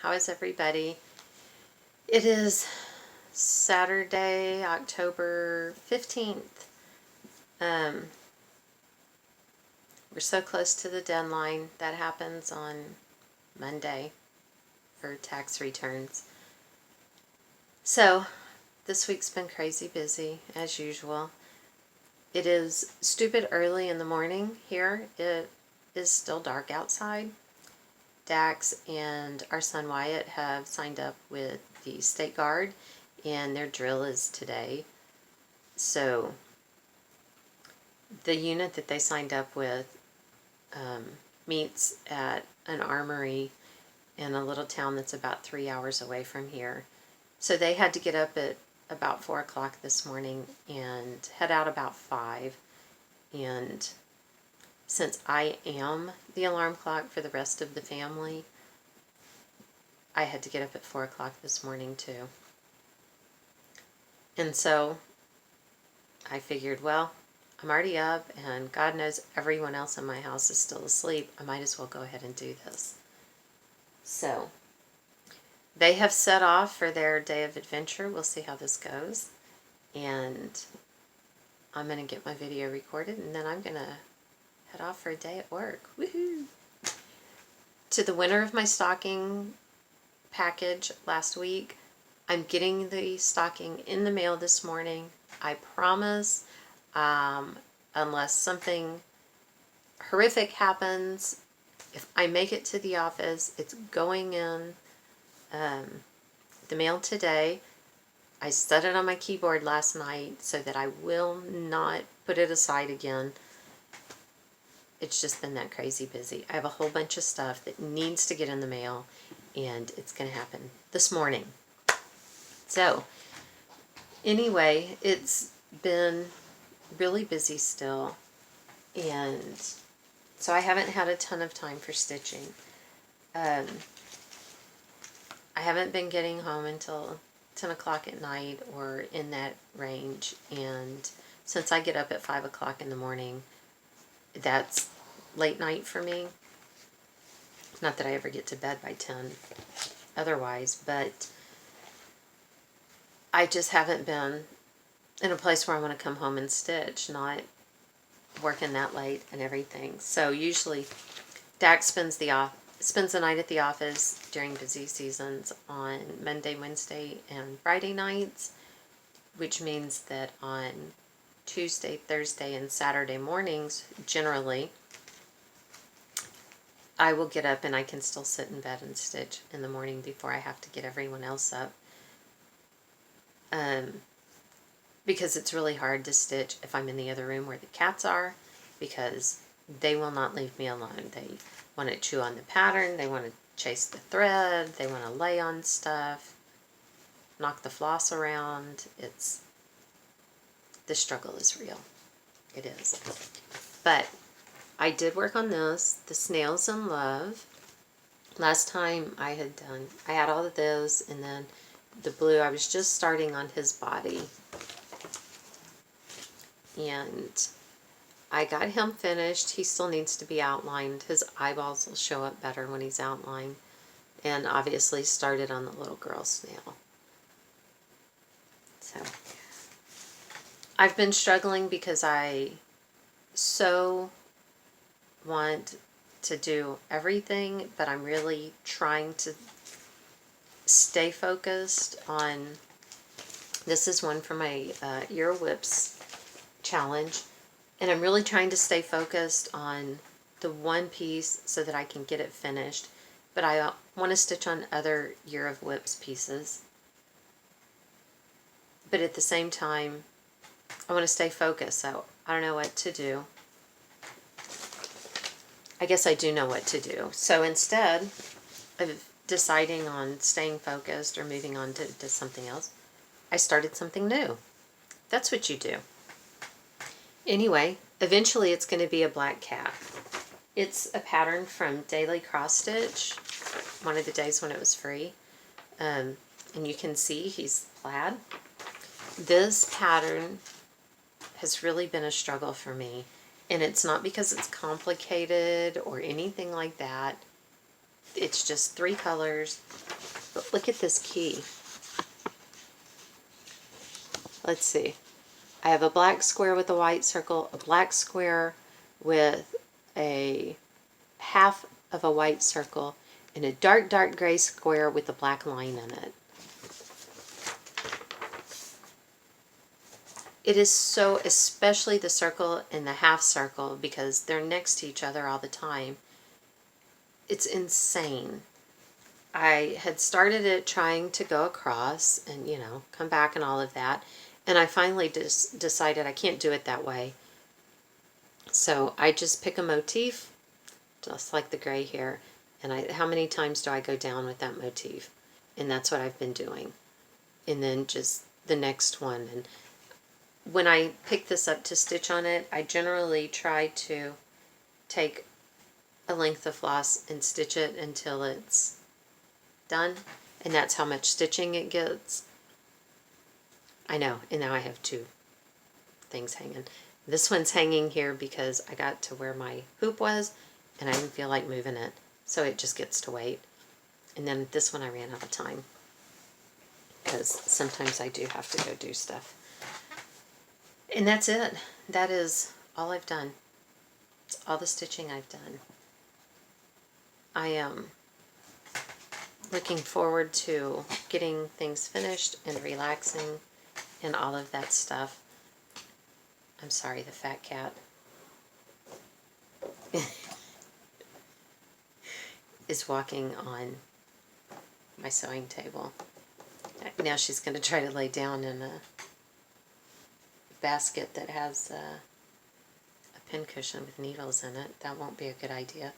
How is everybody? It is Saturday, October 15th. We're so close to the deadline. That happens on Monday for tax returns. So, this week's been crazy busy, as usual. It is stupid early in the morning here. It is still dark outside. Dax and our son Wyatt have signed up with the State Guard, and their drill is today. So the unit that they signed up with meets at an armory in a little town that's about 3 hours away from here. So they had to get up at about 4 o'clock this morning and head out about 5. And since I am the alarm clock for the rest of the family, I had to get up at 4 o'clock this morning too. And so I figured, well, I'm already up and God knows everyone else in my house is still asleep. I might as well go ahead and do this. So they have set off for their day of adventure. We'll see how this goes. And I'm going to get my video recorded, and then I'm going to head off for a day at work. Woohoo! To the winner of my stocking package last week, I'm getting the stocking in the mail this morning. I promise, unless something horrific happens, if I make it to the office, it's going in the mail today. I set it on my keyboard last night so that I will not put it aside again. It's just been that crazy busy. I have a whole bunch of stuff that needs to get in the mail, and it's going to happen this morning. So, anyway, it's been really busy still, and so I haven't had a ton of time for stitching. I haven't been getting home until 10 o'clock at night or in that range, and since I get up at 5 o'clock in the morning, that's late night for me. Not that I ever get to bed by 10 otherwise, but I just haven't been in a place where I want to come home and stitch, not working that late and everything. So usually Dax spends the night at the office during busy seasons on Monday, Wednesday, and Friday nights, which means that on Tuesday, Thursday, and Saturday mornings, generally, I will get up and I can still sit in bed and stitch in the morning before I have to get everyone else up. Because it's really hard to stitch if I'm in the other room where the cats are, because they will not leave me alone. They want to chew on the pattern, they want to chase the thread, they want to lay on stuff, knock the floss around. The struggle is real. It is. But I did work on this, the Snails in Love. Last time I had all of those, and then the blue, I was just starting on his body. And I got him finished. He still needs to be outlined. His eyeballs will show up better when he's outlined. And obviously started on the little girl snail. So I've been struggling because I so want to do everything, but I'm really trying to stay focused on, this is one for my Ear Whips challenge, and I'm really trying to stay focused on the one piece so that I can get it finished, but I want to stitch on other Year of Whips pieces, but at the same time I want to stay focused, so I don't know what to do. I guess I do know what to do. So instead of deciding on staying focused or moving on to something else, I started something new. That's what you do. Anyway, eventually it's going to be a black cat. It's a pattern from Daily Cross Stitch, one of the days when it was free. And you can see he's plaid. This pattern has really been a struggle for me. And it's not because it's complicated or anything like that. It's just 3 colors But look at this key. Let's see. I have a black square with a white circle, a black square with a half of a white circle, and a dark, dark gray square with a black line in it. It is so, especially the circle and the half circle, because they're next to each other all the time. It's insane. I had started it trying to go across and, you know, come back and all of that. And I finally decided I can't do it that way. So I just pick a motif, just like the gray here. And how many times do I go down with that motif? And that's what I've been doing. And then just the next one. And when I pick this up to stitch on it, I generally try to take a length of floss and stitch it until it's done. And that's how much stitching it gets. I know, and now I have two things hanging. This one's hanging here because I got to where my hoop was and I didn't feel like moving it. So it just gets to wait. And then this one I ran out of time, because sometimes I do have to go do stuff. And that's it. That is all I've done. It's all the stitching I've done. I am looking forward to getting things finished and relaxing and all of that stuff. I'm sorry, the fat cat is walking on my sewing table. Now she's going to try to lay down in a basket that has a pincushion with needles in it. That won't be a good idea.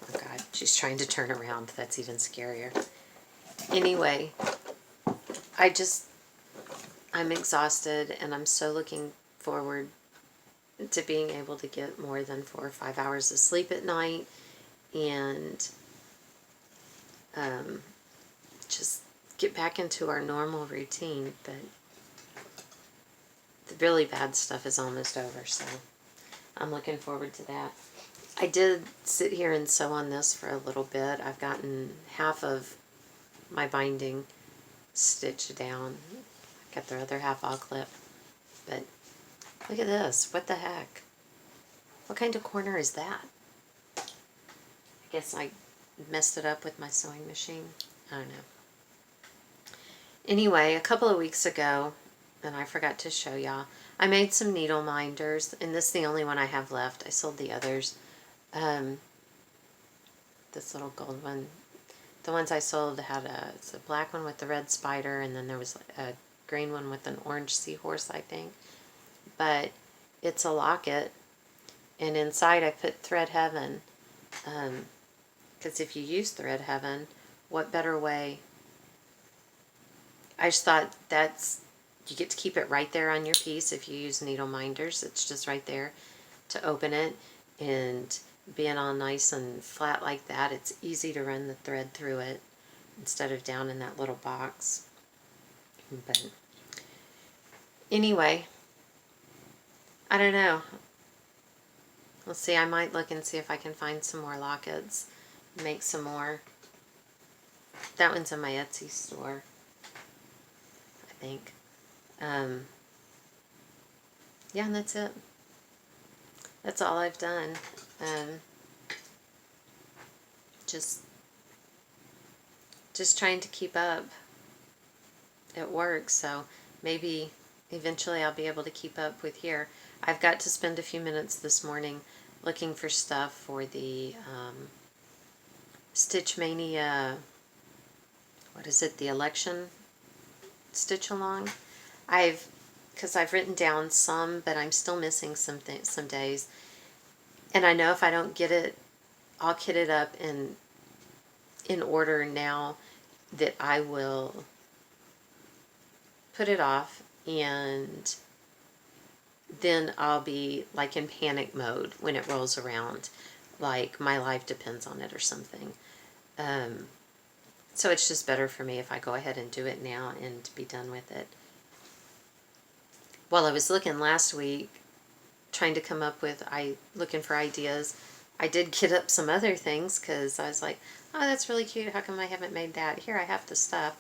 Oh God, she's trying to turn around. That's even scarier. Anyway, I'm exhausted, and I'm so looking forward to being able to get more than 4 or 5 hours of sleep at night, and just get back into our normal routine. But the really bad stuff is almost over, so I'm looking forward to that. I did sit here and sew on this for a little bit. I've gotten half of my binding stitched down. I got the other half all clipped. But look at this. What the heck? What kind of corner is that? I guess I messed it up with my sewing machine. I don't know. Anyway, a couple of weeks ago, and I forgot to show y'all, I made some needle minders, and this is the only one I have left. I sold the others. This little gold one. The ones I sold had it's a black one with the red spider, and then there was a green one with an orange seahorse, I think. But it's a locket, and inside I put Thread Heaven. Because if you use Thread Heaven, what better way? I just thought you get to keep it right there on your piece if you use needle minders. It's just right there to open it, and being all nice and flat like that, it's easy to run the thread through it instead of down in that little box. But anyway, I don't know. We'll see. I might look and see if I can find some more lockets, make some more. That one's in my Etsy store, I think. Yeah, and that's it. That's all I've done. Just trying to keep up at work, so maybe eventually I'll be able to keep up with here. I've got to spend a few minutes this morning looking for stuff for the Stitch Mania, what is it, the election stitch along. Because I've written down some, but I'm still missing some days. And I know if I don't get it all kitted up in order now, that I will put it off, and then I'll be like in panic mode when it rolls around, like my life depends on it or something. So it's just better for me if I go ahead and do it now and be done with it. Well, I was looking last week, trying to come up with, looking for ideas. I did get up some other things because I was like, oh, that's really cute. How come I haven't made that? Here, I have the stuff.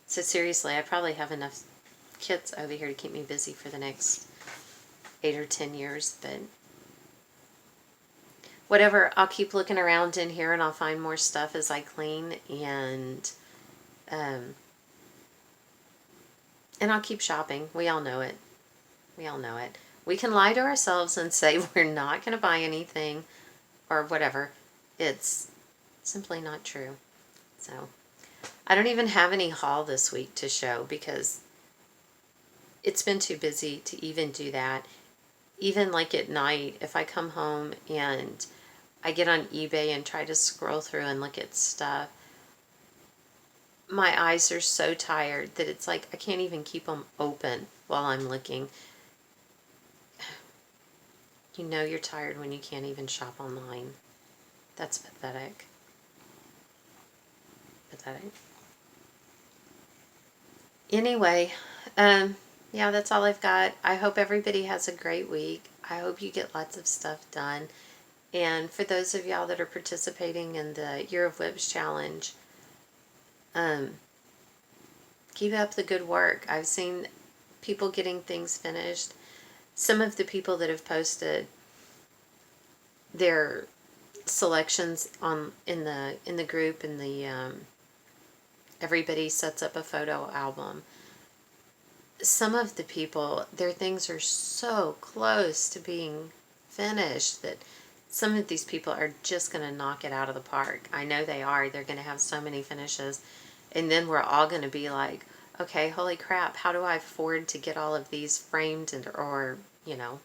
So seriously, I probably have enough kits over here to keep me busy for the next 8 or 10 years, but whatever, I'll keep looking around in here and I'll find more stuff as I clean, and I'll keep shopping. We all know it. We all know it. We can lie to ourselves and say we're not going to buy anything or whatever. It's simply not true. So I don't even have any haul this week to show because it's been too busy to even do that. Even like at night, if I come home and I get on eBay and try to scroll through and look at stuff, my eyes are so tired that it's like I can't even keep them open while I'm looking. You know you're tired when you can't even shop online. That's pathetic. Pathetic. Anyway, yeah, that's all I've got. I hope everybody has a great week. I hope you get lots of stuff done. And for those of y'all that are participating in the Year of Whips Challenge, keep up the good work. I've seen people getting things finished. Some of the people that have posted their selections in the group, in the everybody sets up a photo album. Some of the people, their things are so close to being finished that some of these people are just going to knock it out of the park. I know they are. They're going to have so many finishes. And then we're all going to be like, okay, holy crap, how do I afford to get all of these framed or, you know,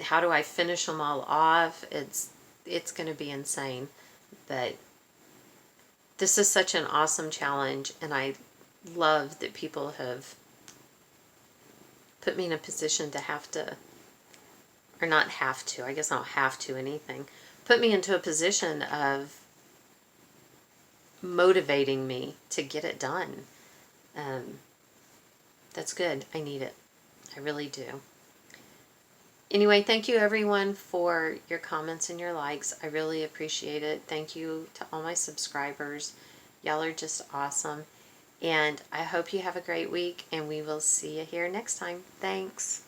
how do I finish them all off? It's going to be insane. But this is such an awesome challenge, and I love that people have put me in a position to have to, or not have to, I guess I don't have to anything, put me into a position of motivating me to get it done. That's good. I need it. I really do. Anyway, thank you everyone for your comments and your likes. I really appreciate it. Thank you to all my subscribers. Y'all are just awesome. And I hope you have a great week, and we will see you here next time. Thanks.